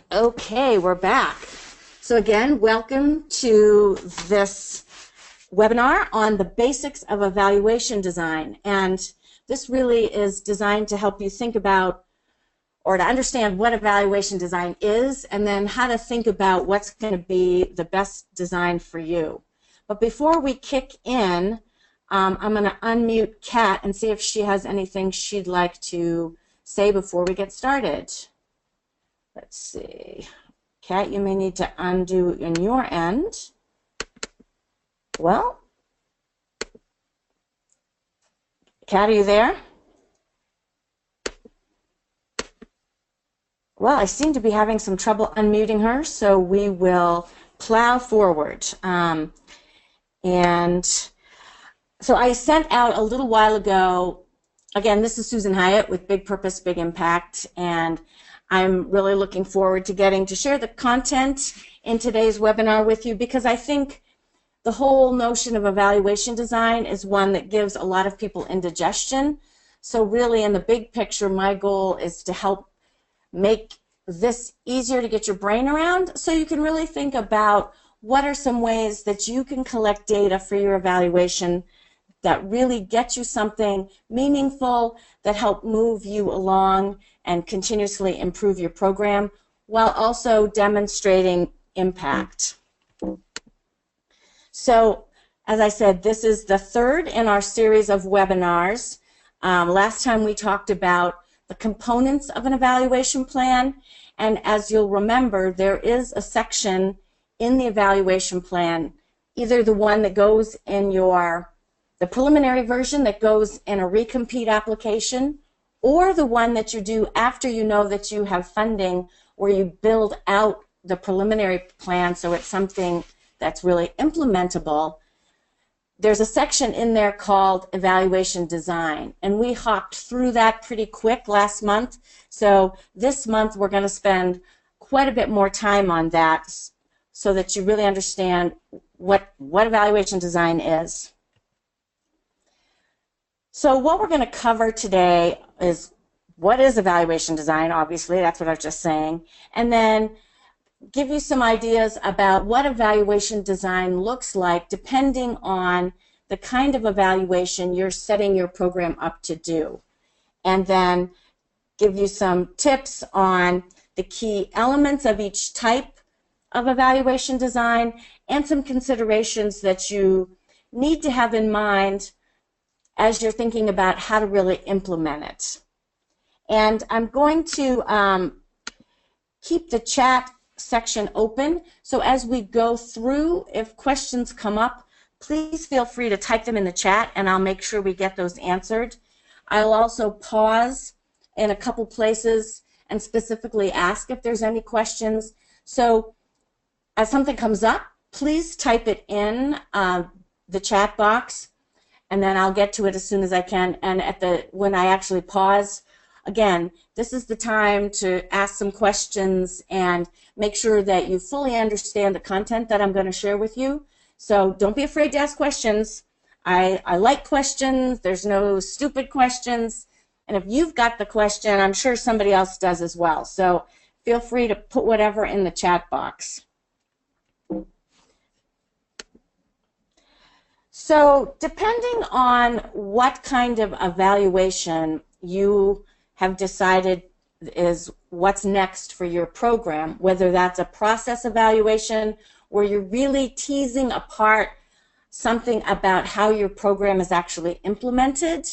Okay, we're back. So again, welcome to this webinar on the basics of evaluation design. And this really is designed to help you think about or to understand what evaluation design is and then how to think about what's going to be the best design for you. But before we kick in, I'm going to unmute Kat and see if she has anything she'd like to say before we get started. Let's see. Kat, you may need to undo in your end. Well, Kat, are you there? Well, I seem to be having some trouble unmuting her, so we will plow forward. And so I sent out a little while ago, again, this is Susan Hyatt with Big Purpose, Big Impact, and I'm really looking forward to getting to share the content in today's webinar with you because I think the whole notion of evaluation design is one that gives a lot of people indigestion. So really in the big picture, my goal is to help make this easier to get your brain around so you can really think about what are some ways that you can collect data for your evaluation that really get you something meaningful, that help move you along and continuously improve your program while also demonstrating impact. So, as I said, this is the third in our series of webinars. Last time we talked about the components of an evaluation plan, and as you'll remember, there is a section in the evaluation plan, either the one that goes in the preliminary version that goes in a recompete application, or the one that you do after you know that you have funding where you build out the preliminary plan so it's something that's really implementable. There's a section in there called evaluation design, and we hopped through that pretty quick last month. So this month we're going to spend quite a bit more time on that so that you really understand what evaluation design is. So what we're going to cover today is what is evaluation design, obviously, that's what I was just saying, and then give you some ideas about what evaluation design looks like depending on the kind of evaluation you're setting your program up to do. And then give you some tips on the key elements of each type of evaluation design and some considerations that you need to have in mind as you're thinking about how to really implement it. And I'm going to keep the chat section open. So as we go through, if questions come up, please feel free to type them in the chat and I'll make sure we get those answered. I'll also pause in a couple places and specifically ask if there's any questions. So as something comes up, please type it in the chat box and then I'll get to it as soon as I can. And when I actually pause, again, this is the time to ask some questions and make sure that you fully understand the content that I'm going to share with you. So don't be afraid to ask questions. I like questions. There's no stupid questions. And if you've got the question, I'm sure somebody else does as well. So feel free to put whatever in the chat box. So depending on what kind of evaluation you have decided is what's next for your program, whether that's a process evaluation where you're really teasing apart something about how your program is actually implemented,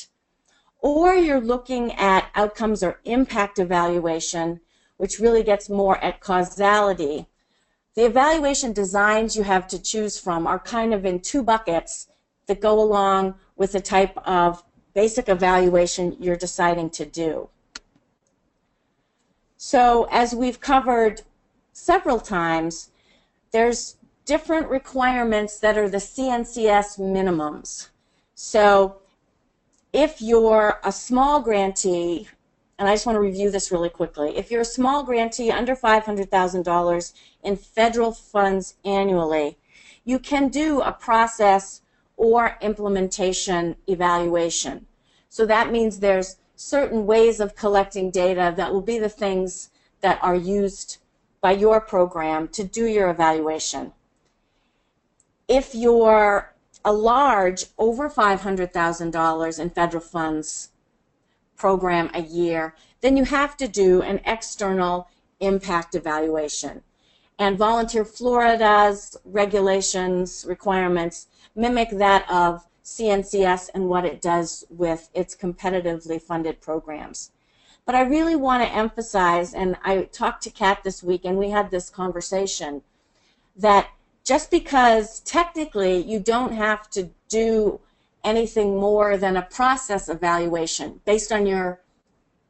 or you're looking at outcomes or impact evaluation, which really gets more at causality. The evaluation designs you have to choose from are kind of in two buckets that go along with the type of basic evaluation you're deciding to do. So as we've covered several times, there's different requirements that are the CNCS minimums. So if you're a small grantee, and I just want to review this really quickly, if you're a small grantee under $500,000 in federal funds annually, you can do a process or implementation evaluation. So that means there's certain ways of collecting data that will be the things that are used by your program to do your evaluation. If you're a large, over $500,000 in federal funds program a year, then you have to do an external impact evaluation. And Volunteer Florida's regulations, requirements mimic that of CNCS and what it does with its competitively funded programs. But I really want to emphasize, and I talked to Kat this week and we had this conversation, that just because technically you don't have to do anything more than a process evaluation based on your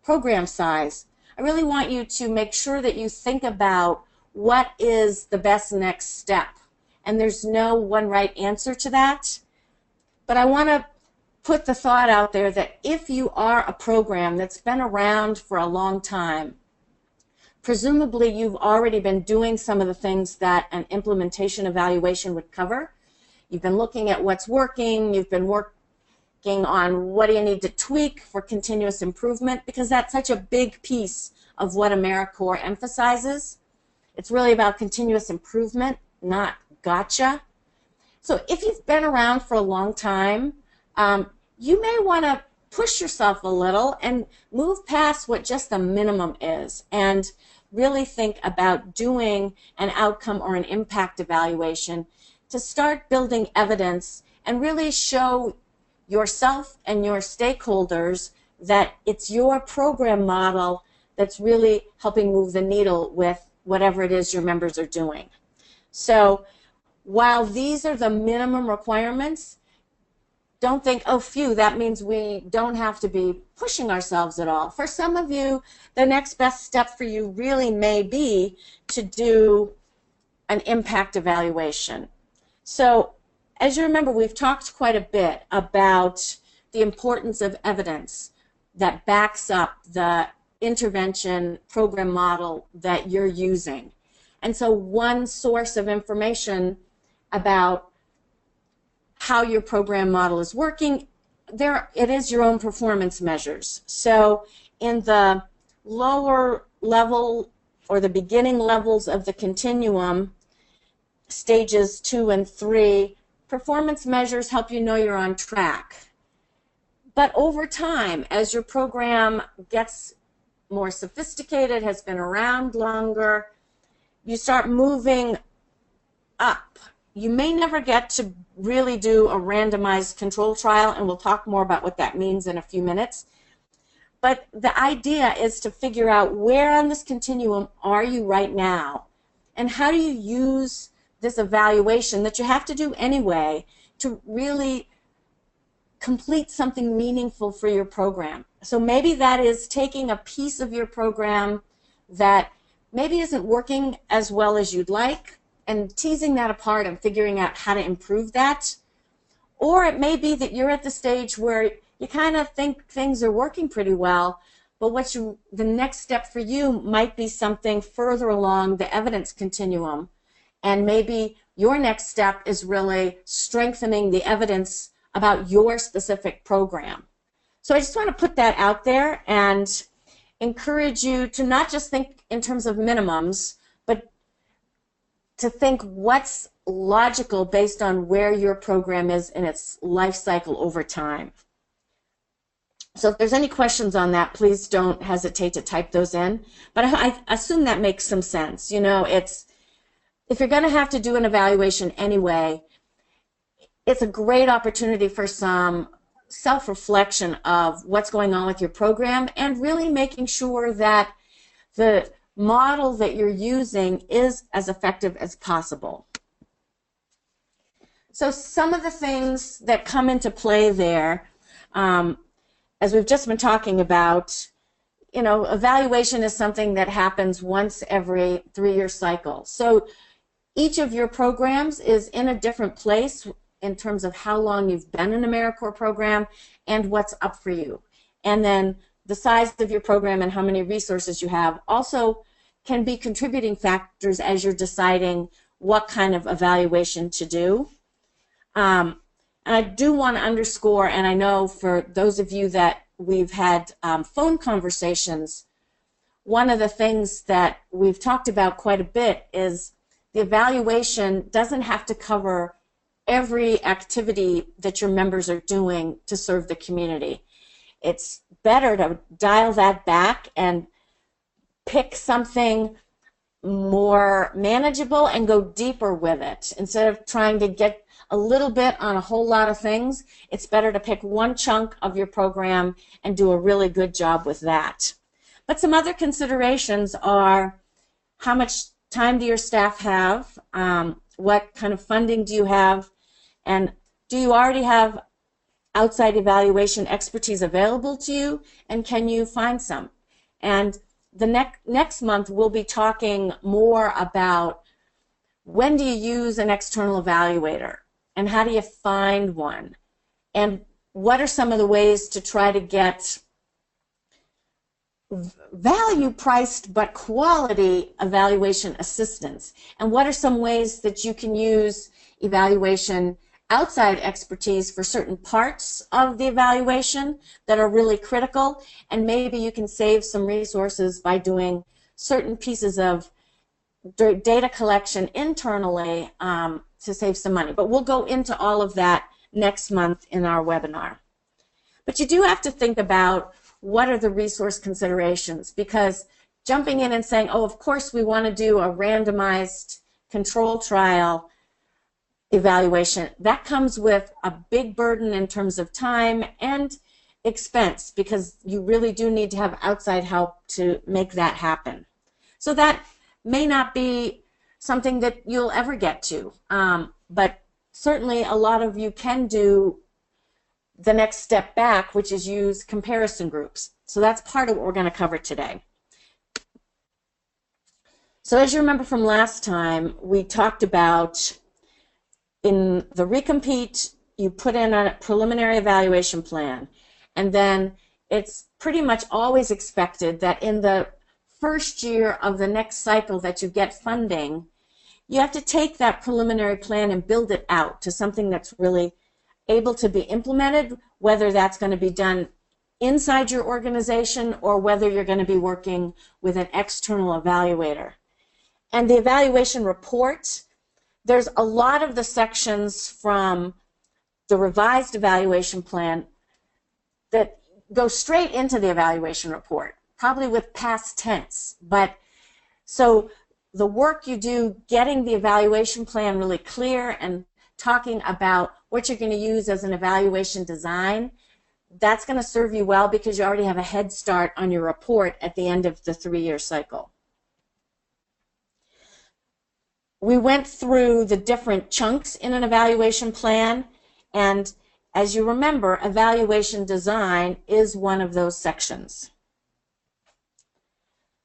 program size, I really want you to make sure that you think about what is the best next step. And there's no one right answer to that. But I want to put the thought out there that if you are a program that's been around for a long time, presumably you've already been doing some of the things that an implementation evaluation would cover. You've been looking at what's working, you've been working on what do you need to tweak for continuous improvement, because that's such a big piece of what AmeriCorps emphasizes. It's really about continuous improvement, not gotcha. So if you've been around for a long time, you may want to push yourself a little and move past what just the minimum is and really think about doing an outcome or an impact evaluation to start building evidence and really show yourself and your stakeholders that it's your program model that's really helping move the needle with whatever it is your members are doing. So while these are the minimum requirements, don't think, oh, phew, that means we don't have to be pushing ourselves at all. For some of you, the next best step for you really may be to do an impact evaluation. So as you remember, we've talked quite a bit about the importance of evidence that backs up the intervention program model that you're using. And so one source of information about how your program model is working, it is your own performance measures. So in the lower level or the beginning levels of the continuum, stages 2 and 3, performance measures help you know you're on track. But over time, as your program gets more sophisticated, has been around longer, you start moving up. You may never get to really do a randomized control trial, and we'll talk more about what that means in a few minutes. But the idea is to figure out where on this continuum are you right now, and how do you use this evaluation that you have to do anyway to really complete something meaningful for your program. So maybe that is taking a piece of your program that maybe isn't working as well as you'd like and teasing that apart and figuring out how to improve that. Or it may be that you're at the stage where you kind of think things are working pretty well, but the next step for you might be something further along the evidence continuum. And maybe your next step is really strengthening the evidence about your specific program. So I just want to put that out there and encourage you to not just think in terms of minimums, but to think what's logical based on where your program is in its life cycle over time. So if there's any questions on that, please don't hesitate to type those in. But I assume that makes some sense. You know, if you're going to have to do an evaluation anyway, it's a great opportunity for some self-reflection of what's going on with your program and really making sure that the model that you're using is as effective as possible. So some of the things that come into play there, as we've just been talking about, you know, evaluation is something that happens once every 3-year cycle. So each of your programs is in a different place in terms of how long you've been in an AmeriCorps program and what's up for you. And then the size of your program and how many resources you have also can be contributing factors as you're deciding what kind of evaluation to do. And I do want to underscore, and I know for those of you that we've had phone conversations one of the things that we've talked about quite a bit is the evaluation doesn't have to cover every activity that your members are doing to serve the community. It's better to dial that back and pick something more manageable and go deeper with it. Instead of trying to get a little bit on a whole lot of things, it's better to pick one chunk of your program and do a really good job with that. But some other considerations are how much time do your staff have, what kind of funding do you have, and do you already have outside evaluation expertise available to you, and can you find some? And the next month we'll be talking more about when do you use an external evaluator and how do you find one, and what are some of the ways to try to get value priced but quality evaluation assistance, and what are some ways that you can use evaluation outside expertise for certain parts of the evaluation that are really critical, and maybe you can save some resources by doing certain pieces of data collection internally to save some money. But we'll go into all of that next month in our webinar. But you do have to think about what are the resource considerations, because jumping in and saying, oh, of course we want to do a randomized control trial evaluation, that comes with a big burden in terms of time and expense, because you really do need to have outside help to make that happen. So that may not be something that you'll ever get to, but certainly a lot of you can do the next step back, which is use comparison groups. So that's part of what we're going to cover today. So as you remember from last time, we talked about in the recompete, you put in a preliminary evaluation plan, and then it's pretty much always expected that in the first year of the next cycle that you get funding, you have to take that preliminary plan and build it out to something that's really able to be implemented, whether that's going to be done inside your organization or whether you're going to be working with an external evaluator. And the evaluation report, there's a lot of the sections from the revised evaluation plan that go straight into the evaluation report, probably with past tense. But so the work you do getting the evaluation plan really clear and talking about what you're going to use as an evaluation design, that's going to serve you well because you already have a head start on your report at the end of the 3-year cycle. We went through the different chunks in an evaluation plan, and as you remember, evaluation design is one of those sections.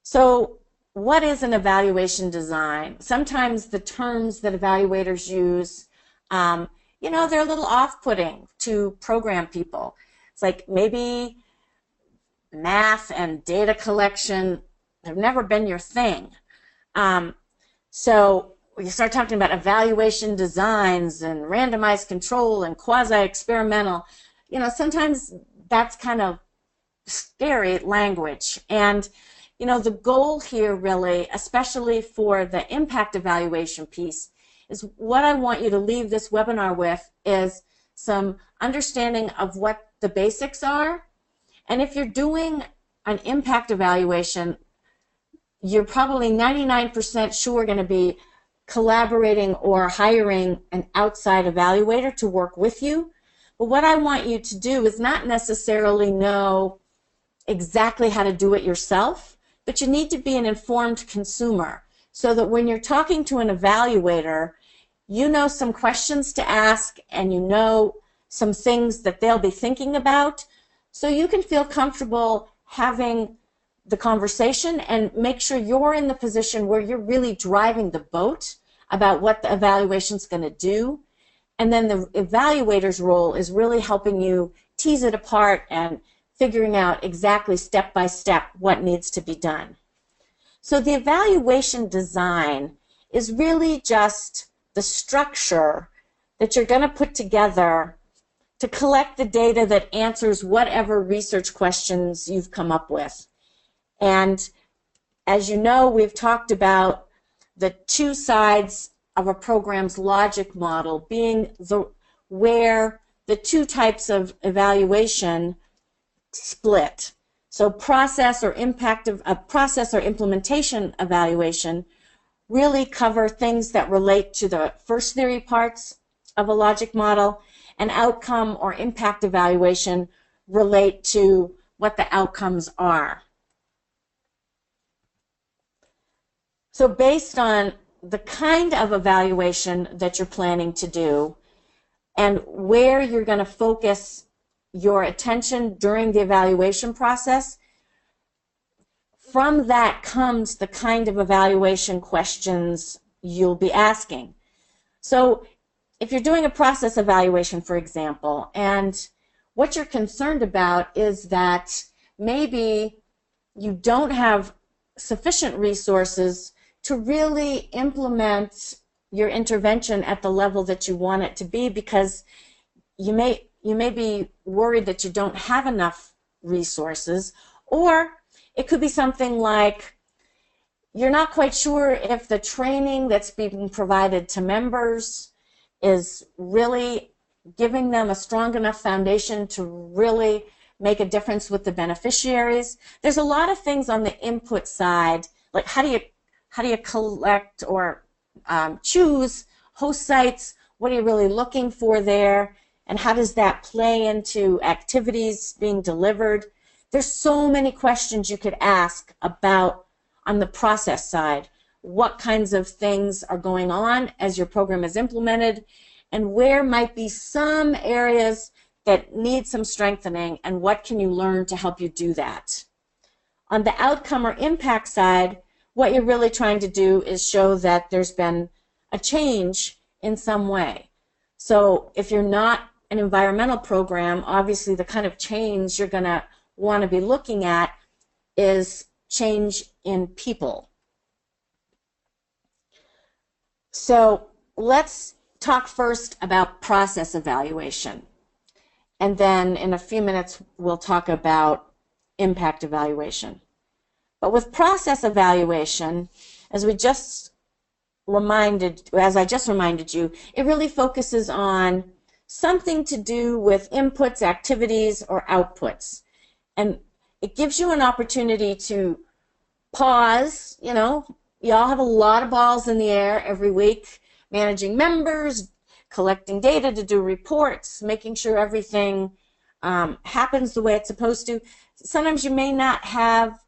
So what is an evaluation design? Sometimes the terms that evaluators use, you know, they're a little off-putting to program people. It's like maybe math and data collection have never been your thing. So you start talking about evaluation designs and randomized control and quasi-experimental, you know, sometimes that's kind of scary language. And, you know, the goal here really, especially for the impact evaluation piece, is what I want you to leave this webinar with is some understanding of what the basics are. And if you're doing an impact evaluation, you're probably 99% sure going to be collaborating or hiring an outside evaluator to work with you. But what I want you to do is not necessarily know exactly how to do it yourself, but you need to be an informed consumer so that when you're talking to an evaluator, you know some questions to ask and you know some things that they'll be thinking about, so you can feel comfortable having the conversation and make sure you're in the position where you're really driving the boat about what the evaluation's going to do. And then the evaluator's role is really helping you tease it apart and figuring out exactly step by step what needs to be done. So the evaluation design is really just the structure that you're going to put together to collect the data that answers whatever research questions you've come up with. And as you know, we've talked about the two sides of a program's logic model being where the two types of evaluation split. So process or implementation evaluation really cover things that relate to the first theory parts of a logic model, and outcome or impact evaluation relate to what the outcomes are. So based on the kind of evaluation that you're planning to do and where you're going to focus your attention during the evaluation process, from that comes the kind of evaluation questions you'll be asking. So if you're doing a process evaluation, for example, and what you're concerned about is that maybe you don't have sufficient resources to really implement your intervention at the level that you want it to be, because you may be worried that you don't have enough resources, or it could be something like you're not quite sure if the training that's being provided to members is really giving them a strong enough foundation to really make a difference with the beneficiaries. There's a lot of things on the input side, like how do you collect or choose host sites? What are you really looking for there? And how does that play into activities being delivered? There's so many questions you could ask about on the process side. What kinds of things are going on as your program is implemented, and where might be some areas that need some strengthening, and what can you learn to help you do that? On the outcome or impact side, what you're really trying to do is show that there's been a change in some way. So if you're not an environmental program, obviously the kind of change you're going to want to be looking at is change in people. So let's talk first about process evaluation. And then in a few minutes, we'll talk about impact evaluation. But with process evaluation, as I just reminded you, it really focuses on something to do with inputs, activities, or outputs. And it gives you an opportunity to pause. You know, you all have a lot of balls in the air every week, managing members, collecting data to do reports, making sure everything happens the way it's supposed to. Sometimes you may not have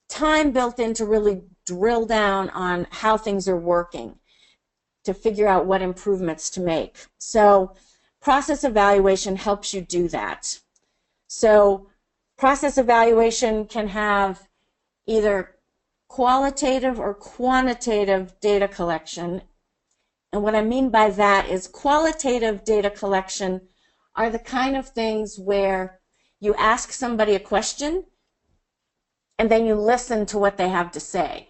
time built in to really drill down on how things are working, to figure out what improvements to make. So process evaluation helps you do that. So process evaluation can have either qualitative or quantitative data collection. And what I mean by that is qualitative data collection are the kind of things where you ask somebody a question and then you listen to what they have to say.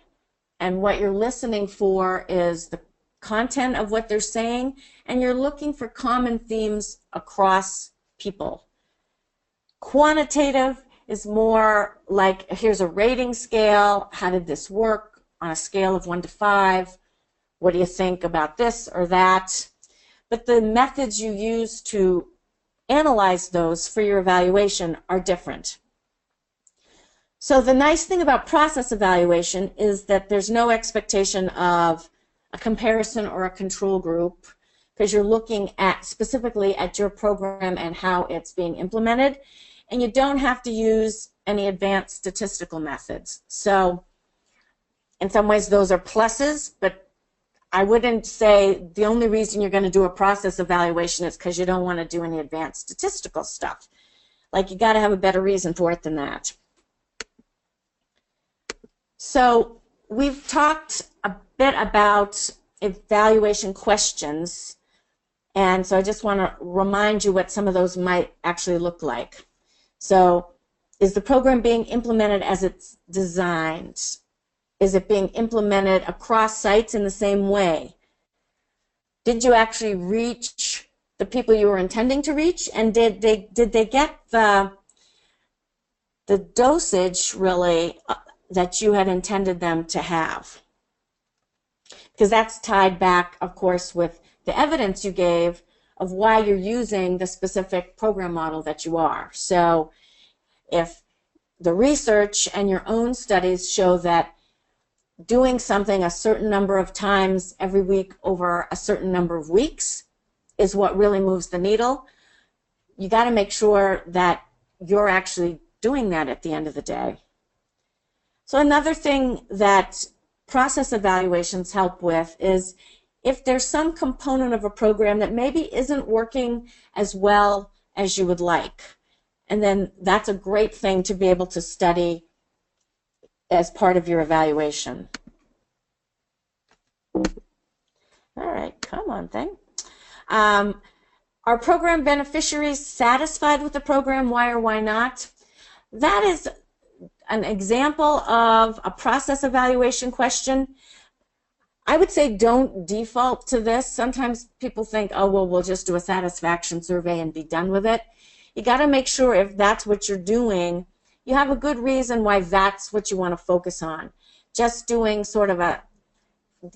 And what you're listening for is the content of what they're saying, and you're looking for common themes across people. Quantitative is more like, here's a rating scale. How did this work on a scale of 1 to 5? What do you think about this or that? But the methods you use to analyze those for your evaluation are different. So the nice thing about process evaluation is that there's no expectation of a comparison or a control group, because you're looking at specifically at your program and how it's being implemented, and you don't have to use any advanced statistical methods. So in some ways those are pluses, but I wouldn't say the only reason you're going to do a process evaluation is because you don't want to do any advanced statistical stuff. Like, you got to have a better reason for it than that. So we've talked a bit about evaluation questions, and so I just want to remind you what some of those might actually look like. So, is the program being implemented as it's designed? Is it being implemented across sites in the same way? Did you actually reach the people you were intending to reach? And did they get the dosage really that you had intended them to have. Because that's tied back, of course, with the evidence you gave of why you're using the specific program model that you are. So if the research and your own studies show that doing something a certain number of times every week over a certain number of weeks is what really moves the needle, you got to make sure that you're actually doing that at the end of the day. So another thing that process evaluations help with is if there's some component of a program that maybe isn't working as well as you would like. And then that's a great thing to be able to study as part of your evaluation. All right, come on thing. Are program beneficiaries satisfied with the program? Why or why not? That is an example of a process evaluation question. I would say don't default to this. Sometimes people think, oh, well, we'll just do a satisfaction survey and be done with it. You got to make sure if that's what you're doing, you have a good reason why that's what you want to focus on. Just doing sort of a,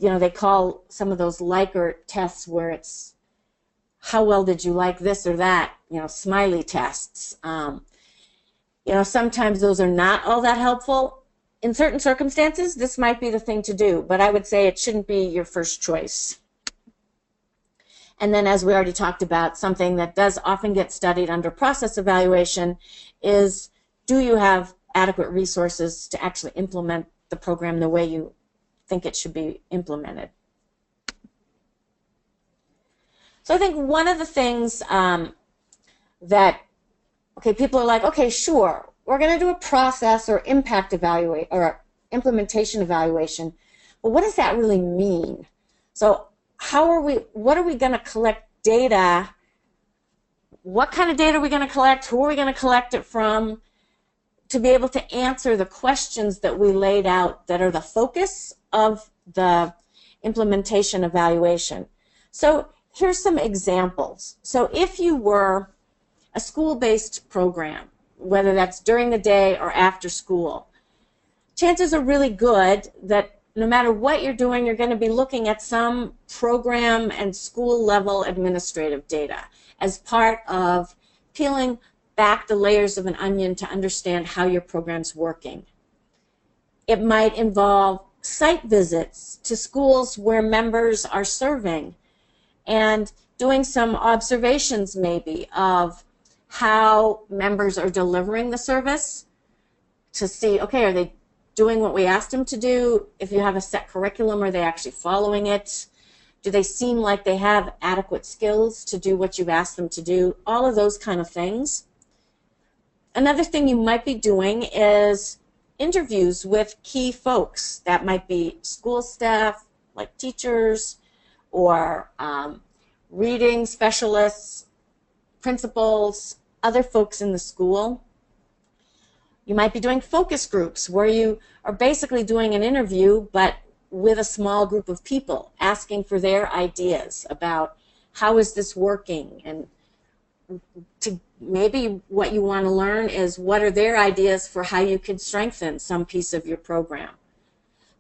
they call some of those Likert tests where it's how well did you like this or that, smiley tests. Sometimes those are not all that helpful. In certain circumstances, this might be the thing to do, but I would say it shouldn't be your first choice. And then, as we already talked about, something that does often get studied under process evaluation is, do you have adequate resources to actually implement the program the way you think it should be implemented? So I think one of the things that, people are like, okay, sure, we're going to do a process or impact evaluate or implementation evaluation, but what does that really mean? So what are we going to collect data? What kind of data are we going to collect? Who are we going to collect it from to be able to answer the questions that we laid out that are the focus of the implementation evaluation? So here's some examples. So if you were a school-based program, whether that's during the day or after school, chances are really good that no matter what you're doing, you're going to be looking at some program and school level administrative data as part of peeling back the layers of an onion to understand how your program's working. It might involve site visits to schools where members are serving and doing some observations maybe of how members are delivering the service to see, okay, are they doing what we asked them to do? If you have a set curriculum, are they actually following it? Do they seem like they have adequate skills to do what you've asked them to do? All of those kind of things. Another thing you might be doing is interviews with key folks. That might be school staff, like teachers, or reading specialists, principals, other folks in the school. You might be doing focus groups where you are basically doing an interview but with a small group of people, asking for their ideas about how is this working, and maybe what you want to learn is what are their ideas for how you can strengthen some piece of your program.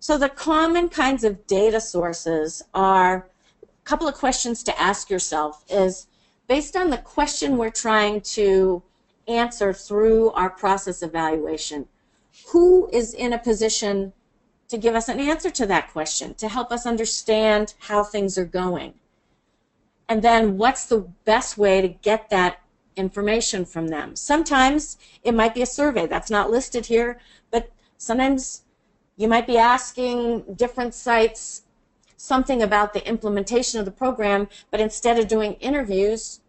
So the common kinds of data sources are a couple of questions to ask yourself is, based on the question we're trying to answer through our process evaluation, who is in a position to give us an answer to that question, to help us understand how things are going? And then what's the best way to get that information from them? Sometimes it might be a survey that's not listed here, but sometimes you might be asking different sites something about the implementation of the program, but instead of doing interviews,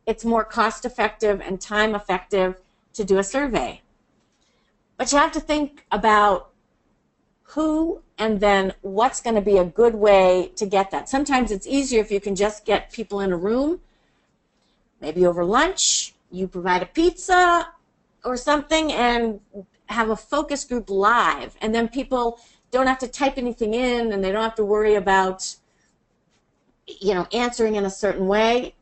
it's more cost-effective and time-effective to do a survey. But you have to think about who and then what's going to be a good way to get that. Sometimes it's easier if you can just get people in a room, maybe over lunch, you provide a pizza or something and have a focus group live, and then people don't have to type anything in and they don't have to worry about answering in a certain way.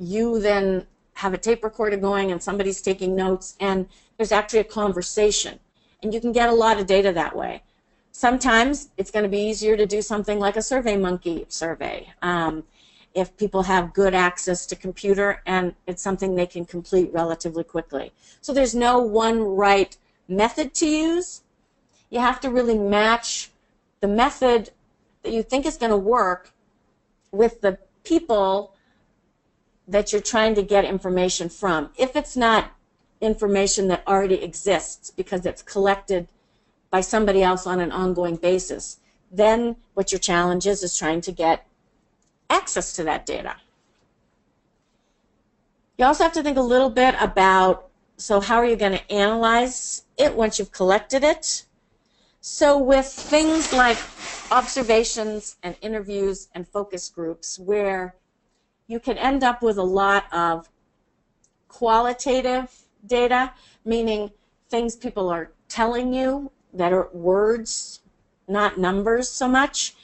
You then have a tape recorder going and somebody's taking notes and there's actually a conversation. and you can get a lot of data that way. Sometimes it's going to be easier to do something like a SurveyMonkey survey. If people have good access to computer and it's something they can complete relatively quickly. So there's no one right method to use. You have to really match the method that you think is going to work with the people that you're trying to get information from. If it's not information that already exists because it's collected by somebody else on an ongoing basis, then what your challenge is trying to get access to that data. You also have to think a little bit about, so how are you going to analyze it once you've collected it? So with things like observations and interviews and focus groups, where you can end up with a lot of qualitative data, meaning things people are telling you that are words, not numbers so much,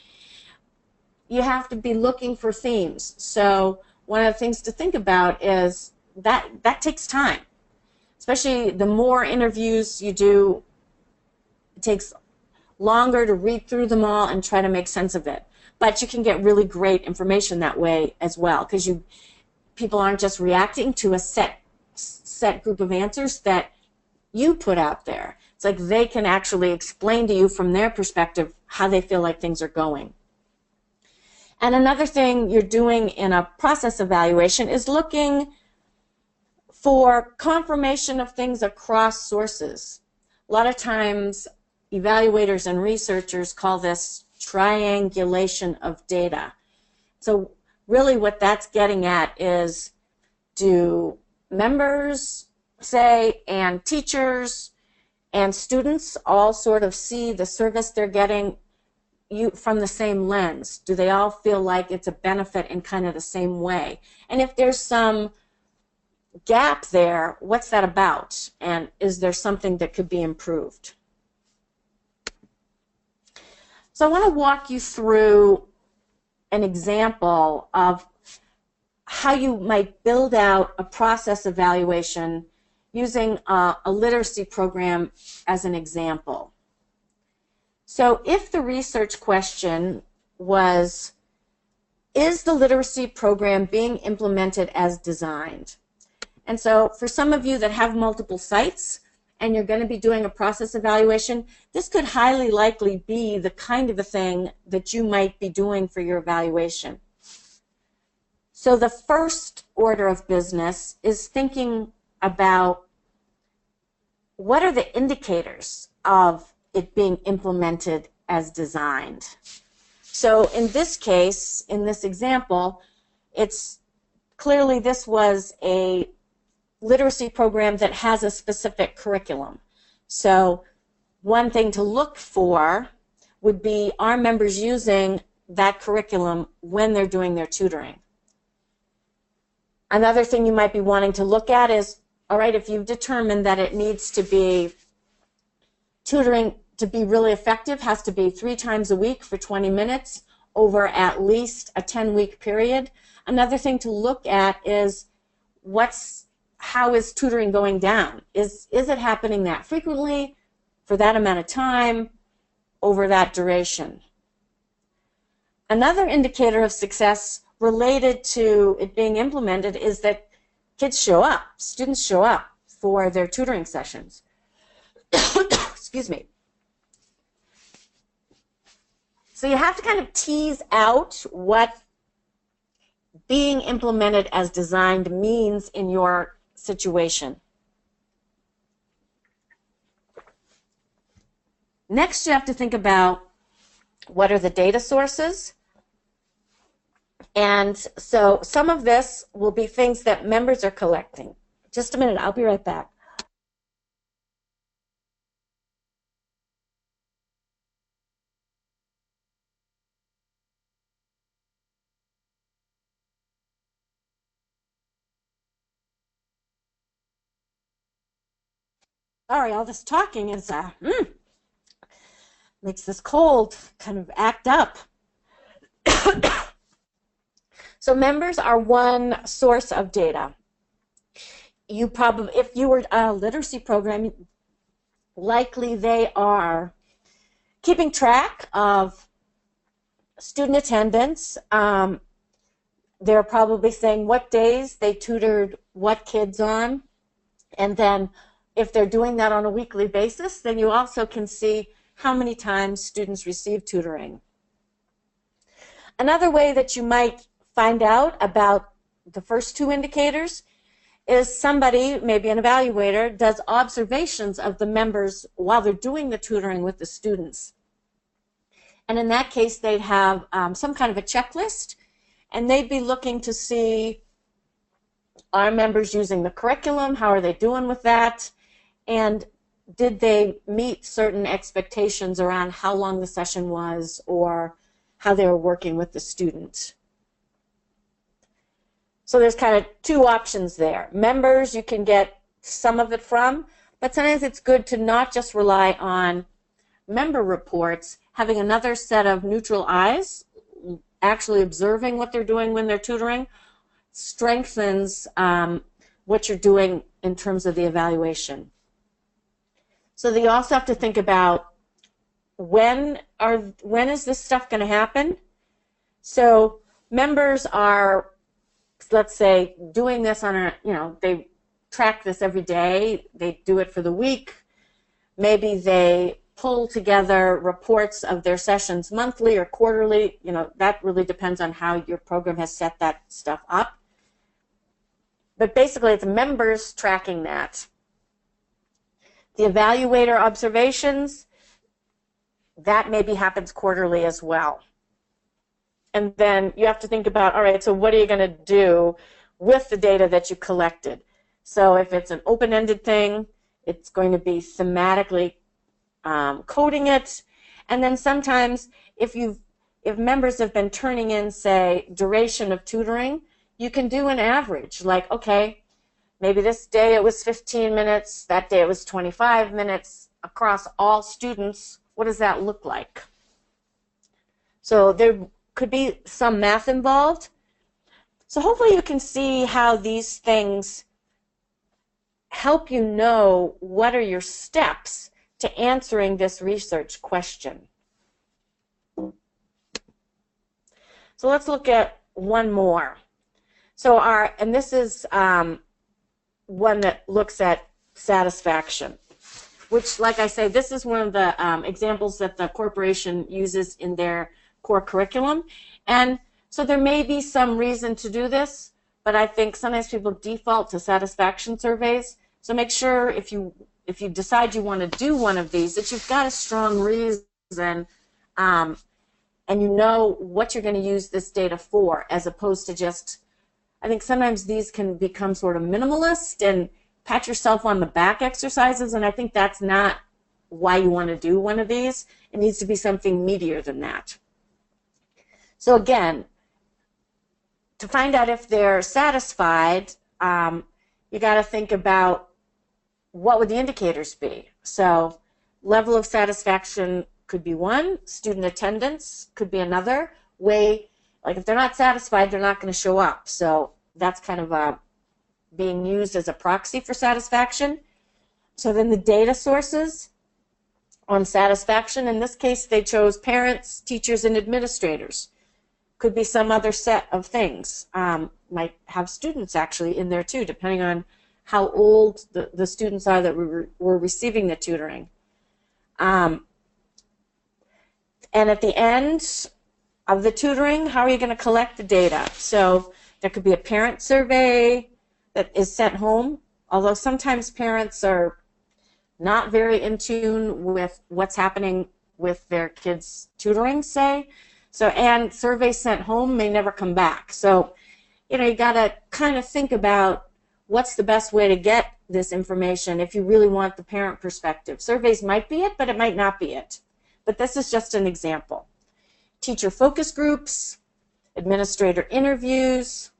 you have to be looking for themes. So one of the things to think about is that takes time. Especially the more interviews you do, it takes longer to read through them all and try to make sense of it. But you can get really great information that way as well, because people aren't just reacting to a set group of answers that you put out there. It's like they can actually explain to you from their perspective how they feel like things are going. And another thing you're doing in a process evaluation is looking for confirmation of things across sources. A lot of times evaluators and researchers call this triangulation of data. So really what that's getting at is, do members, say, and teachers and students all sort of see the service they're getting from the same lens? Do they all feel like it's a benefit in kind of the same way? And if there's some gap there, what's that about? And is there something that could be improved? So I want to walk you through an example of how you might build out a process evaluation using a literacy program as an example. So if the research question was, is the literacy program being implemented as designed? And so for some of you that have multiple sites and you're going to be doing a process evaluation, this could highly likely be the kind of a thing that you might be doing for your evaluation. So the first order of business is thinking about, what are the indicators of it being implemented as designed? So in this case, in this example, it's clearly this was a literacy program that has a specific curriculum. So one thing to look for would be, are members using that curriculum when they're doing their tutoring? Another thing you might be wanting to look at is, all right, if you've determined that it needs to be, tutoring to be really effective has to be 3 times a week for 20 minutes over at least a 10-week period. Another thing to look at is, how is tutoring going down? Is it happening that frequently, for that amount of time, over that duration? Another indicator of success related to it being implemented is that kids show up, students show up for their tutoring sessions. Excuse me. So you have to kind of tease out what being implemented as designed means in your situation. Next, you have to think about, what are the data sources? And so some of this will be things that members are collecting. Just a minute, I'll be right back. Sorry, all this talking is makes this cold kind of act up. So members are one source of data. You probably, if you were a literacy program, likely they are keeping track of student attendance. They're probably saying what days they tutored what kids on. And then if they're doing that on a weekly basis, then you also can see how many times students receive tutoring. Another way that you might find out about the first two indicators is somebody, maybe an evaluator, does observations of the members while they're doing the tutoring with the students. And in that case, they'd have some kind of a checklist, and they'd be looking to see, are members using the curriculum? How are they doing with that? And did they meet certain expectations around how long the session was or how they were working with the student? So there's kind of two options there. Members, you can get some of it from, but sometimes it's good to not just rely on member reports, having another set of neutral eyes, actually observing what they're doing when they're tutoring, strengthens what you're doing in terms of the evaluation. So you also have to think about when is this stuff going to happen? So members are, let's say, doing this on a, they track this every day. They do it for the week. Maybe they pull together reports of their sessions monthly or quarterly. That really depends on how your program has set that stuff up. But basically, it's members tracking that. The evaluator observations, that maybe happens quarterly as well. And then you have to think about, all right, so what are you going to do with the data that you collected? So if it's an open-ended thing, it's going to be thematically coding it. And then sometimes if members have been turning in, say, duration of tutoring, you can do an average. Like, okay, maybe this day it was 15 minutes, that day it was 25 minutes across all students. What does that look like? So there could be some math involved. So hopefully you can see how these things help you know what are your steps to answering this research question. So let's look at one more. So and this is one that looks at satisfaction, which, like I say, this is one of the examples that the corporation uses in their core curriculum. And so there may be some reason to do this, but I think sometimes people default to satisfaction surveys. So make sure if you decide you want to do one of these, that you've got a strong reason and you know what you're going to use this data for, as opposed to just, I think sometimes these can become sort of minimalist and pat yourself on the back exercises, and I think that's not why you want to do one of these. It needs to be something meatier than that. So again, to find out if they're satisfied, you got to think about what would the indicators be. So level of satisfaction could be one, student attendance could be another way. Like if they're not satisfied, they're not going to show up. So that's kind of being used as a proxy for satisfaction. So then the data sources on satisfaction, in this case they chose parents, teachers, and administrators. Could be some other set of things. Might have students actually in there too, depending on how old the students are that were receiving the tutoring. And at the end of the tutoring, how are you going to collect the data? So there could be a parent survey that is sent home, although sometimes parents are not very in tune with what's happening with their kids' tutoring, say. So, and surveys sent home may never come back. So, you got to kind of think about what's the best way to get this information if you really want the parent perspective. Surveys might be it, but it might not be it. But this is just an example. Teacher focus groups, administrator interviews.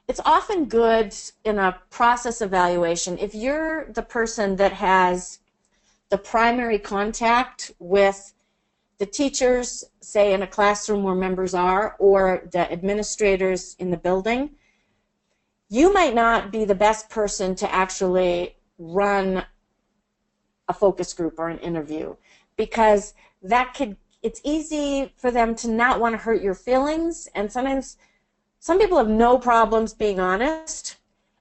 It's often good in a process evaluation if you're the person that has the primary contact with the teachers, say in a classroom where members are, or the administrators in the building. You might not be the best person to actually run a focus group or an interview, because it's easy for them to not want to hurt your feelings, and sometimes some people have no problems being honest,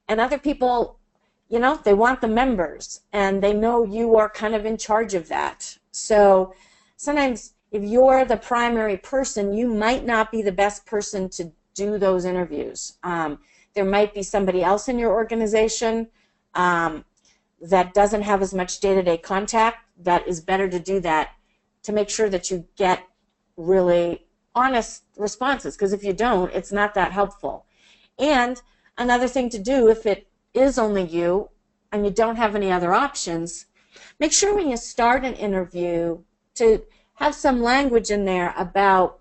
and other people, they want the members, and they know you are kind of in charge of that. So sometimes if you're the primary person, you might not be the best person to do those interviews. There might be somebody else in your organization that doesn't have as much day-to-day contact that is better to do that, to make sure that you get really honest responses, because if you don't, it's not that helpful. And another thing to do, if it is only you and you don't have any other options, make sure when you start an interview to have some language in there about,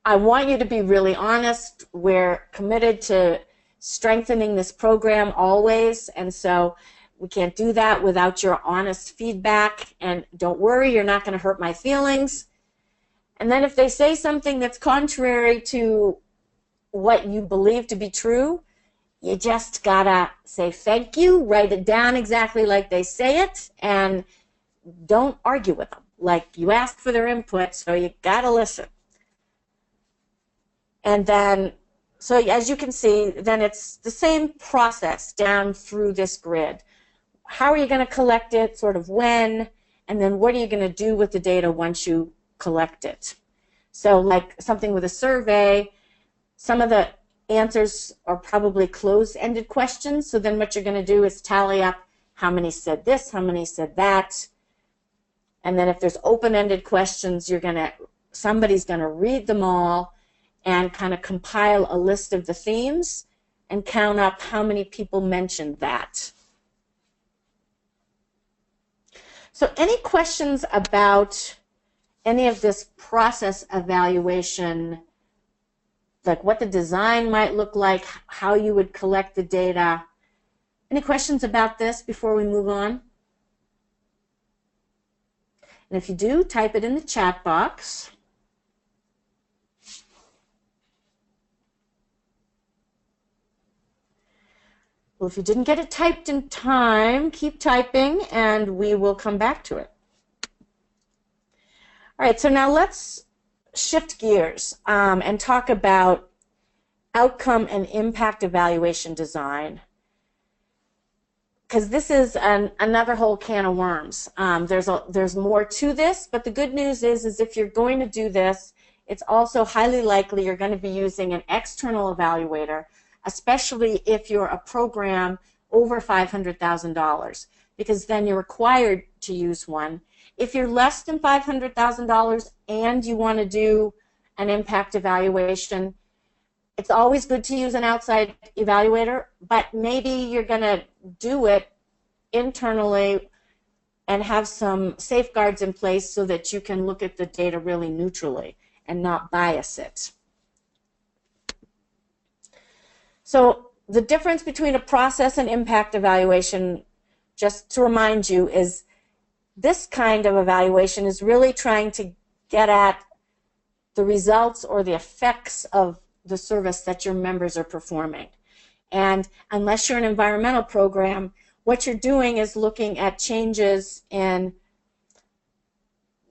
I want you to be really honest. We're committed to strengthening this program always, and so we can't do that without your honest feedback, and don't worry, you're not going to hurt my feelings. And then if they say something that's contrary to what you believe to be true, you just gotta say thank you, write it down exactly like they say it, and don't argue with them. Like, you asked for their input, so you gotta listen. And then, so as you can see, then it's the same process down through this grid. How are you going to collect it, sort of when, and then what are you going to do with the data once you collect it? So like something with a survey, some of the answers are probably closed-ended questions, so then what you're going to do is tally up how many said this, how many said that, and then if there's open-ended questions, somebody's going to read them all and kind of compile a list of the themes and count up how many people mentioned that. So any questions about any of this process evaluation, like what the design might look like, how you would collect the data? Any questions about this before we move on? And if you do, type it in the chat box. Well, if you didn't get it typed in time, keep typing and we will come back to it. All right, so now let's shift gears and talk about outcome and impact evaluation design, because this is another whole can of worms. There's more to this, but the good news is if you're going to do this, it's also highly likely you're going to be using an external evaluator, especially if you're a program over $500,000, because then you're required to use one. If you're less than $500,000 and you want to do an impact evaluation, it's always good to use an outside evaluator, but maybe you're going to do it internally and have some safeguards in place so that you can look at the data really neutrally and not bias it. So the difference between a process and impact evaluation, just to remind you, is this kind of evaluation is really trying to get at the results or the effects of the service that your members are performing. And unless you're an environmental program, what you're doing is looking at changes in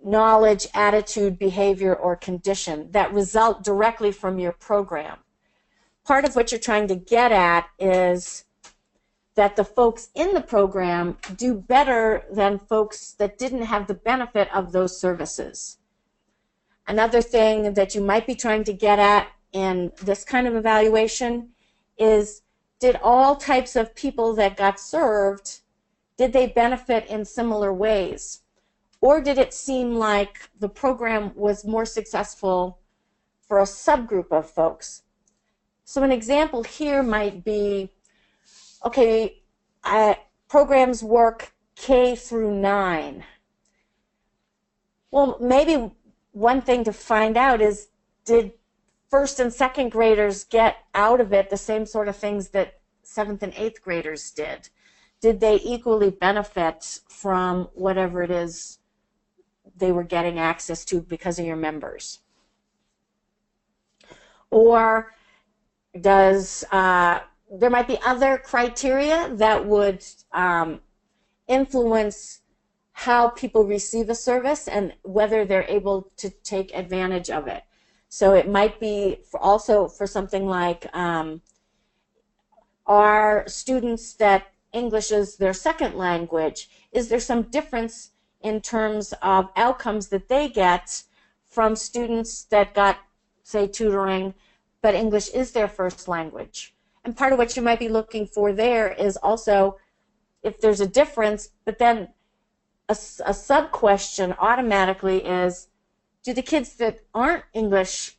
knowledge, attitude, behavior, or condition that result directly from your program. Part of what you're trying to get at is that the folks in the program do better than folks that didn't have the benefit of those services. Another thing that you might be trying to get at in this kind of evaluation is, did all types of people that got served, did they benefit in similar ways? Or did it seem like the program was more successful for a subgroup of folks? So an example here might be, okay, programs work K through 9. Well, maybe one thing to find out is, did first and second graders get out of it the same sort of things that 7th and 8th graders did? Did they equally benefit from whatever it is they were getting access to because of your members? Or does there might be other criteria that would influence how people receive a service and whether they're able to take advantage of it. So it might be also for something like, are students that English is their second language, is there some difference in terms of outcomes that they get from students that got, say, tutoring, but English is their first language? And part of what you might be looking for there is also if there's a difference, but then a sub-question automatically is, do the kids that aren't English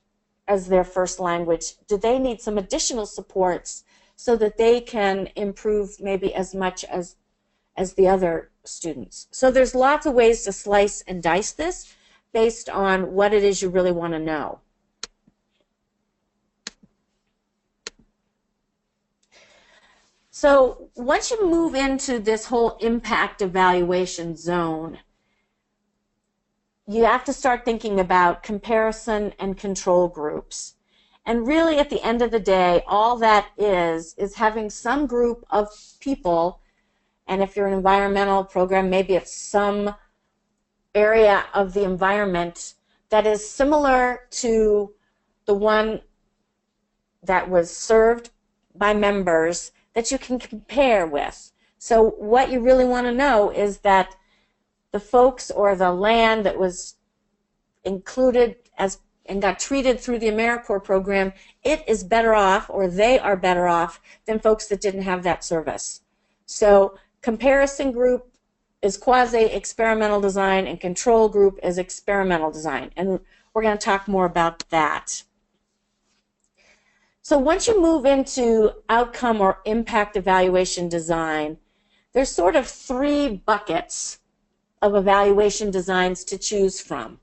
as their first language, do they need some additional supports so that they can improve maybe as much as the other students? So there's lots of ways to slice and dice this based on what it is you really want to know. So once you move into this whole impact evaluation zone, you have to start thinking about comparison and control groups. And really at the end of the day, all that is having some group of people, and if you're an environmental program, maybe it's some area of the environment that is similar to the one that was served by members that you can compare with. So what you really want to know is that the folks or the land that was included as and got treated through the AmeriCorps program, it is better off, or they are better off, than folks that didn't have that service. So comparison group is quasi-experimental design, and control group is experimental design. And we're going to talk more about that. So once you move into outcome or impact evaluation design, there's sort of three buckets of evaluation designs to choose from.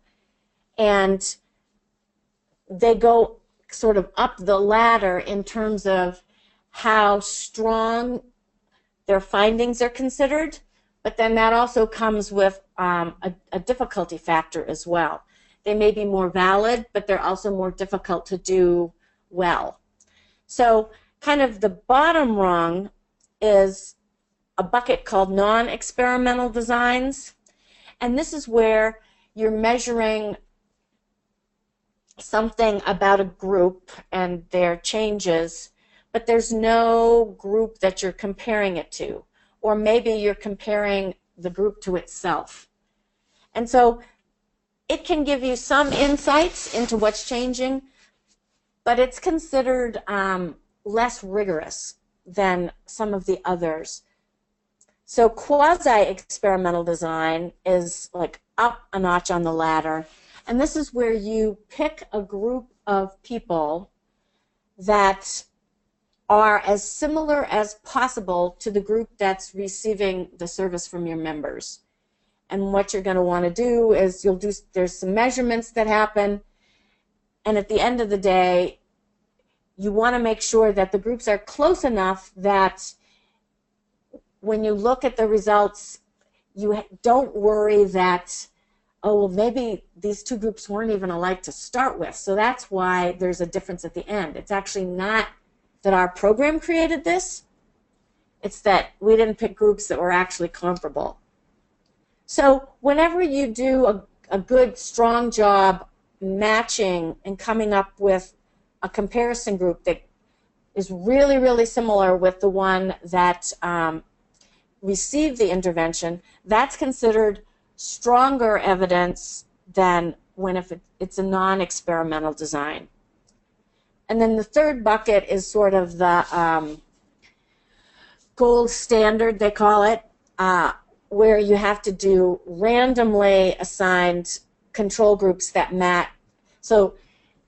And they go sort of up the ladder in terms of how strong their findings are considered, but then that also comes with a difficulty factor as well. They may be more valid, but they're also more difficult to do well. So kind of the bottom rung is a bucket called non-experimental designs, and this is where you're measuring something about a group and their changes, but there's no group that you're comparing it to, or maybe you're comparing the group to itself. And so it can give you some insights into what's changing, but it's considered less rigorous than some of the others. So quasi-experimental design is like up a notch on the ladder, and this is where you pick a group of people that are as similar as possible to the group that's receiving the service from your members. And what you're going to want to do is there's some measurements that happen, and at the end of the day, you want to make sure that the groups are close enough that when you look at the results, you don't worry that, oh, well, maybe these two groups weren't even alike to start with, so that's why there's a difference at the end. It's actually not that our program created this. It's that we didn't pick groups that were actually comparable. So whenever you do a good, strong job matching and coming up with a comparison group that is really, really similar with the one that received the intervention, that's considered stronger evidence than if it's a non-experimental design. And then the third bucket is sort of the gold standard, they call it, where you have to do randomly assigned control groups that match. So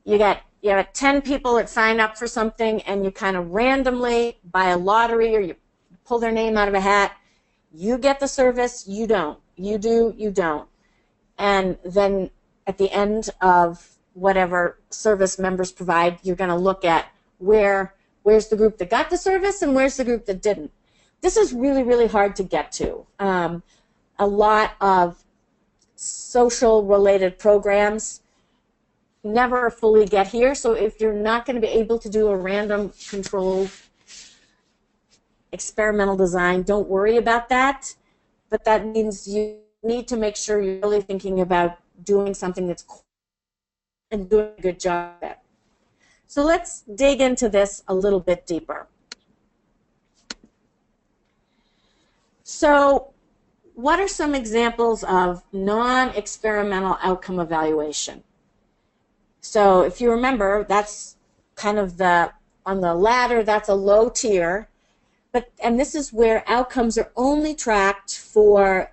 you have 10 people that sign up for something, and you kind of randomly, by a lottery, or you pull their name out of a hat, you get the service, you don't. You do, you don't. And then at the end of whatever service members provide, you're going to look at where's the group that got the service and where's the group that didn't. This is really, really hard to get to. A lot of social-related programs never fully get here, so if you're not going to be able to do a random control experimental design, don't worry about that. But that means you need to make sure you're really thinking about doing something that's cool and doing a good job at it. So let's dig into this a little bit deeper. So what are some examples of non-experimental outcome evaluation? So if you remember, that's kind of on the ladder, that's a low tier. And this is where outcomes are only tracked for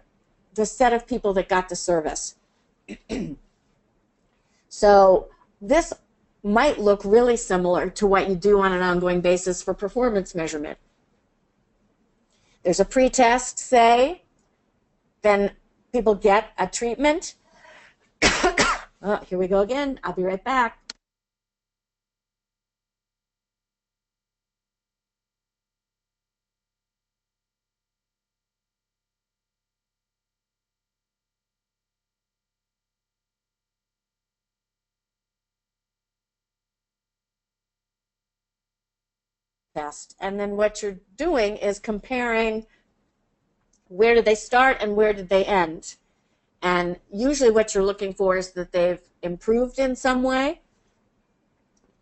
the set of people that got the service. So this might look really similar to what you do on an ongoing basis for performance measurement. There's a pretest, say, then people get a treatment. Oh, here we go again. I'll be right back. And then what you're doing is comparing where did they start and where did they end. And usually what you're looking for is that they've improved in some way,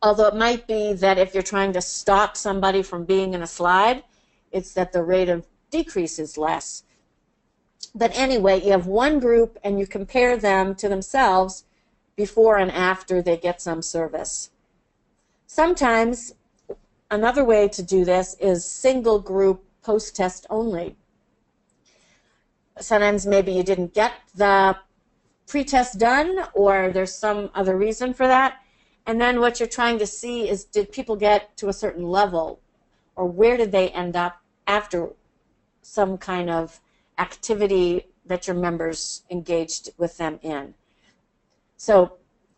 although it might be that if you're trying to stop somebody from being in a slide, it's that the rate of decrease is less. But anyway, you have one group and you compare them to themselves before and after they get some service. Sometimes another way to do this is single group post-test only. Sometimes maybe you didn't get the pretest done or there's some other reason for that. And then what you're trying to see is, did people get to a certain level, or where did they end up after some kind of activity that your members engaged with them in. So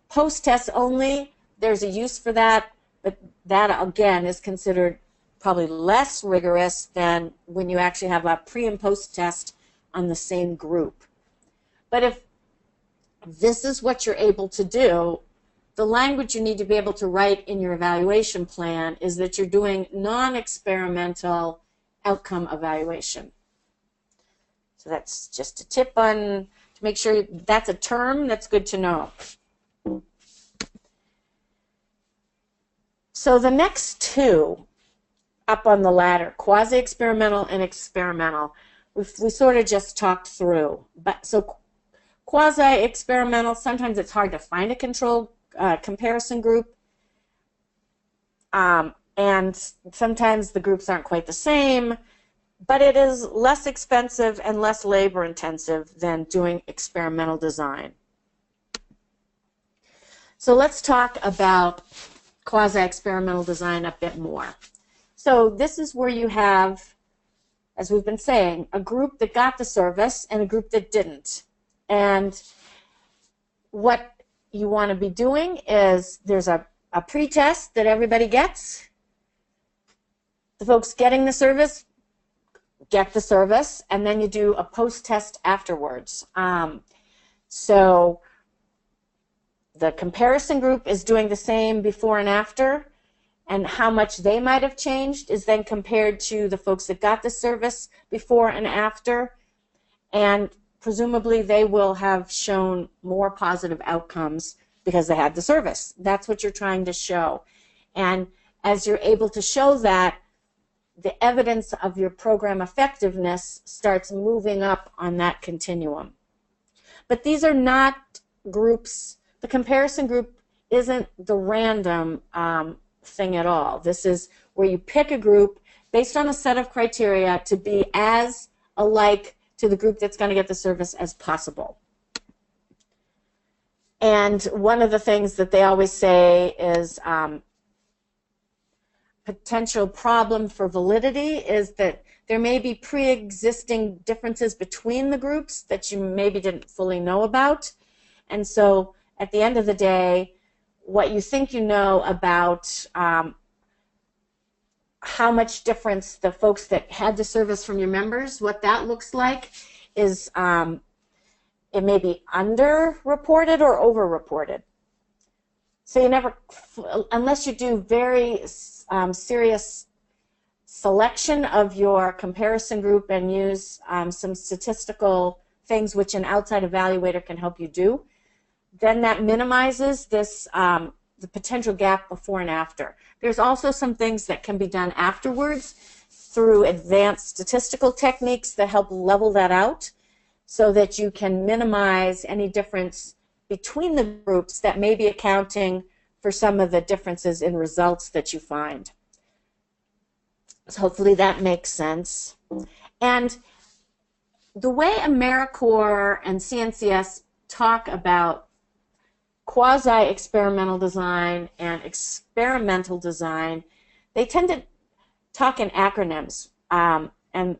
post-test only, there's a use for that, but that again is considered probably less rigorous than when you actually have a pre and post test on the same group. But if this is what you're able to do, the language you need to be able to write in your evaluation plan is that you're doing non-experimental outcome evaluation. So that's just a tip on to make sure that's a term that's good to know. So the next two up on the ladder, quasi-experimental and experimental, we sort of just talked through. But so quasi-experimental, sometimes it's hard to find a control comparison group, and sometimes the groups aren't quite the same, but it is less expensive and less labor intensive than doing experimental design. So let's talk about quasi-experimental design a bit more. So this is where you have, as we've been saying, a group that got the service and a group that didn't. And what you want to be doing is there's a pre-test that everybody gets. The folks getting the service get the service, and then you do a post-test afterwards. So the comparison group is doing the same before and after, and how much they might have changed is then compared to the folks that got the service before and after, and presumably they will have shown more positive outcomes because they had the service. That's what you're trying to show. And as you're able to show that, the evidence of your program effectiveness starts moving up on that continuum. But these are not groups. The comparison group isn't the random thing at all. This is where you pick a group based on a set of criteria to be as alike to the group that's going to get the service as possible. And one of the things that they always say is potential problem for validity is that there may be pre-existing differences between the groups that you maybe didn't fully know about. And so at the end of the day, what you think you know about how much difference the folks that had the service from your members, what that looks like is it may be underreported or overreported. So you never, unless you do very serious selection of your comparison group and use some statistical things which an outside evaluator can help you do, then that minimizes this the potential gap before and after. There's also some things that can be done afterwards through advanced statistical techniques that help level that out so that you can minimize any difference between the groups that may be accounting for some of the differences in results that you find. So hopefully that makes sense. And the way AmeriCorps and CNCS talk about quasi-experimental design and experimental design, they tend to talk in acronyms. And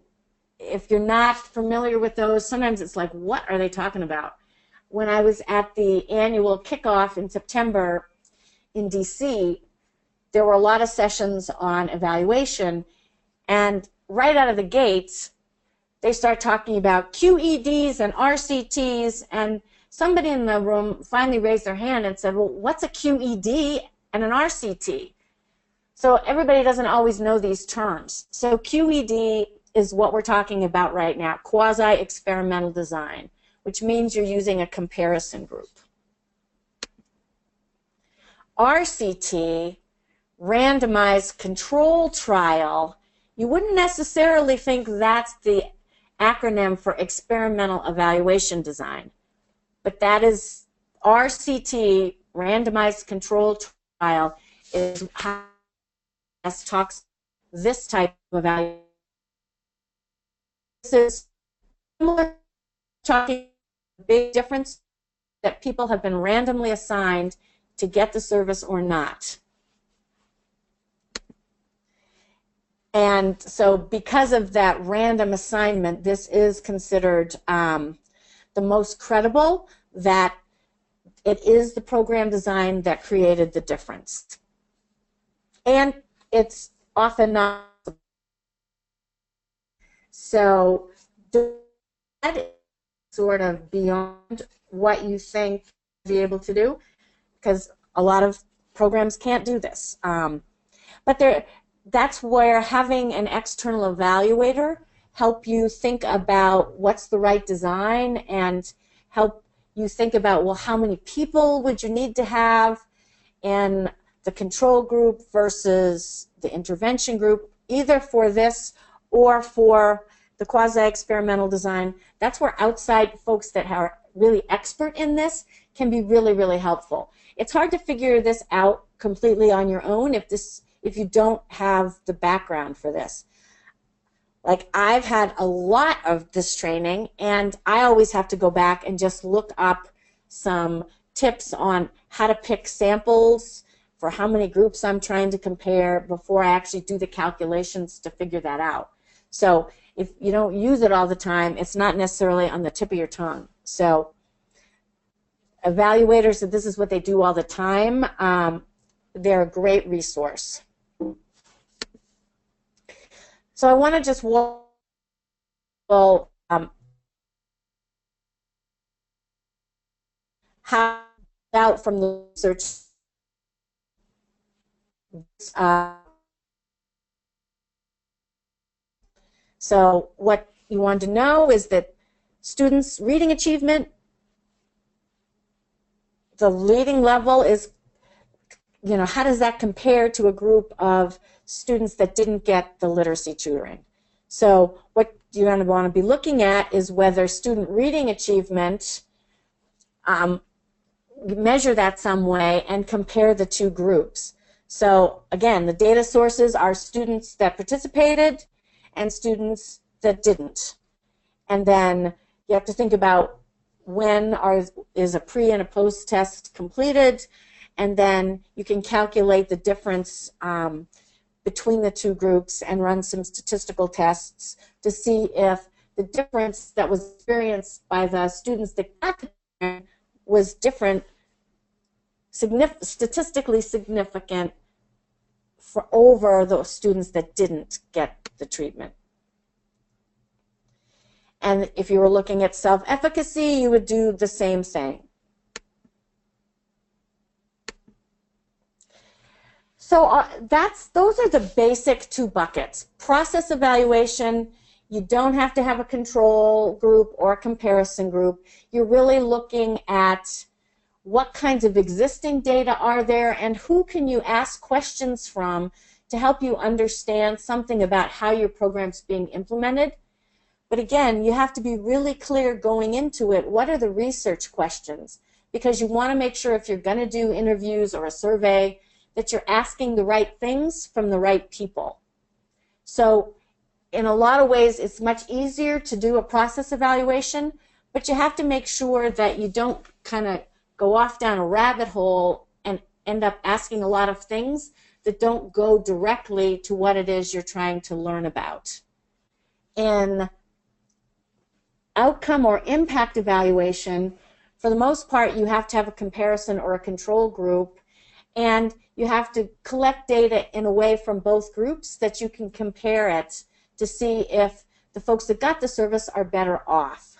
if you're not familiar with those, sometimes it's like, what are they talking about? When I was at the annual kickoff in September in DC, there were a lot of sessions on evaluation, and right out of the gates, they start talking about QEDs and RCTs, and somebody in the room finally raised their hand and said, well, what's a QED and an RCT? So everybody doesn't always know these terms. So QED is what we're talking about right now, quasi-experimental design, which means you're using a comparison group. RCT, randomized control trial, you wouldn't necessarily think that's the acronym for experimental evaluation design, but that is RCT, randomized control trial, is how it talks this type of evaluation. This is similar, talking big difference that people have been randomly assigned to get the service or not. And so because of that random assignment, this is considered the most credible, that it is the program design that created the difference. And it's often not. So that is sort of beyond what you think you'll be able to do, because a lot of programs can't do this. But that's where having an external evaluator help you think about what's the right design and help you think about, well, how many people would you need to have in the control group versus the intervention group, either for this or for the quasi-experimental design. That's where outside folks that are really expert in this can be really, really helpful. It's hard to figure this out completely on your own if you don't have the background for this. Like, I've had a lot of this training, and I always have to go back and just look up some tips on how to pick samples for how many groups I'm trying to compare before I actually do the calculations to figure that out. So if you don't use it all the time, it's not necessarily on the tip of your tongue. So evaluators, if this is what they do all the time, they're a great resource. So I want to just walk how out from the research. So what you want to know is that students' reading achievement, the reading level is, how does that compare to a group of students that didn't get the literacy tutoring? So what you're going to want to be looking at is whether student reading achievement, measure that some way and compare the two groups. So again, the data sources are students that participated and students that didn't. And then you have to think about when is a pre and a post test completed, and then you can calculate the difference between the two groups and run some statistical tests to see if the difference that was experienced by the students that got the treatment was different, statistically significant over those students that didn't get the treatment. And if you were looking at self-efficacy, you would do the same thing. So those are the basic two buckets. Process evaluation, you don't have to have a control group or a comparison group. You're really looking at what kinds of existing data are there and who can you ask questions from to help you understand something about how your program's being implemented. But again, you have to be really clear going into it. What are the research questions? Because you want to make sure if you're going to do interviews or a survey that you're asking the right things from the right people. So in a lot of ways, it's much easier to do a process evaluation, but you have to make sure that you don't kind of go off down a rabbit hole and end up asking a lot of things that don't go directly to what it is you're trying to learn about. In outcome or impact evaluation, for the most part, you have to have a comparison or a control group, and you have to collect data in a way from both groups that you can compare it to see if the folks that got the service are better off.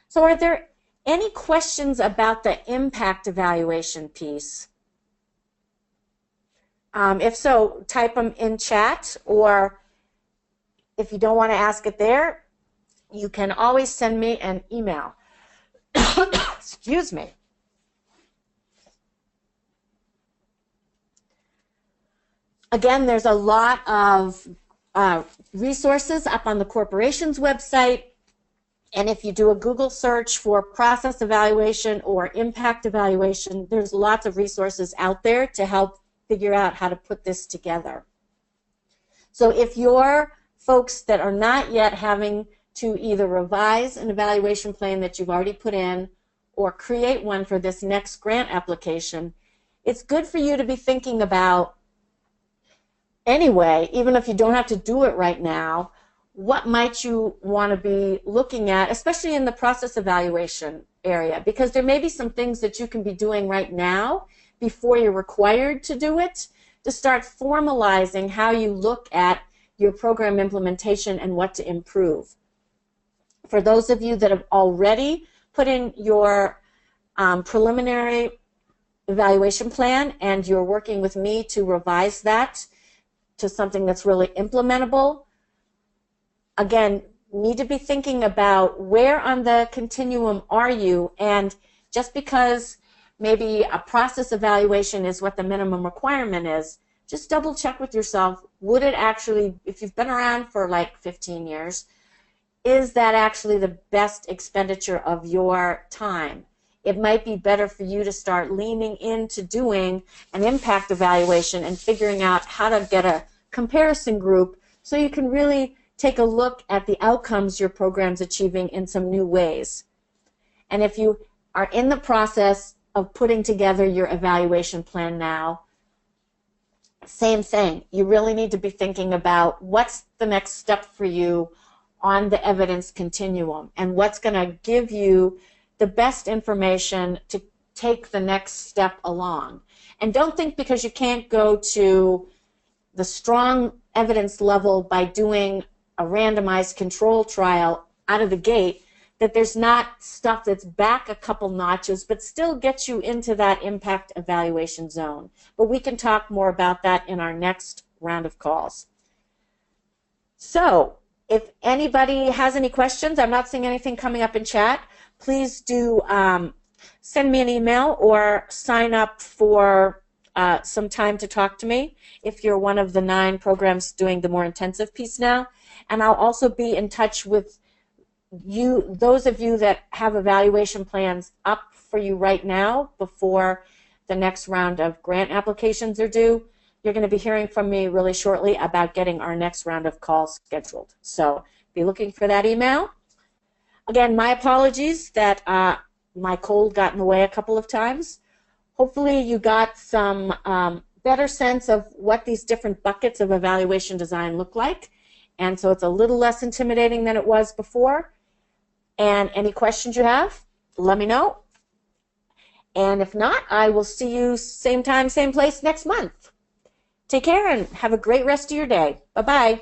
So are there any questions about the impact evaluation piece? If so, type them in chat, or if you don't want to ask it there, you can always send me an email. Excuse me. Again, there's a lot of resources up on the corporation's website, and if you do a Google search for process evaluation or impact evaluation, there's lots of resources out there to help figure out how to put this together. So if you're folks that are not yet having to either revise an evaluation plan that you've already put in or create one for this next grant application, it's good for you to be thinking about anyway, even if you don't have to do it right now, what might you want to be looking at, especially in the process evaluation area, because there may be some things that you can be doing right now before you're required to do it, to start formalizing how you look at your program implementation and what to improve. For those of you that have already put in your preliminary evaluation plan and you're working with me to revise that to something that's really implementable, again, need to be thinking about where on the continuum are you, and just because maybe a process evaluation is what the minimum requirement is, just double check with yourself, would it actually, if you've been around for like 15 years, is that actually the best expenditure of your time? It might be better for you to start leaning into doing an impact evaluation and figuring out how to get a comparison group so you can really take a look at the outcomes your program's achieving in some new ways. And if you are in the process of putting together your evaluation plan now, same thing. You really need to be thinking about what's the next step for you on the evidence continuum and what's going to give you the best information to take the next step along. And don't think because you can't go to the strong evidence level by doing a randomized control trial out of the gate that there's not stuff that's back a couple notches but still gets you into that impact evaluation zone. But we can talk more about that in our next round of calls. So if anybody has any questions, I'm not seeing anything coming up in chat, please do send me an email or sign up for some time to talk to me if you're one of the 9 programs doing the more intensive piece now. And I'll also be in touch with you, those of you that have evaluation plans up for you right now before the next round of grant applications are due. You're going to be hearing from me really shortly about getting our next round of calls scheduled. So be looking for that email. Again, my apologies that my cold got in the way a couple of times. Hopefully you got some better sense of what these different buckets of evaluation design look like. And so it's a little less intimidating than it was before. And any questions you have, let me know. And if not, I will see you same time, same place next month. Take care and have a great rest of your day. Bye-bye.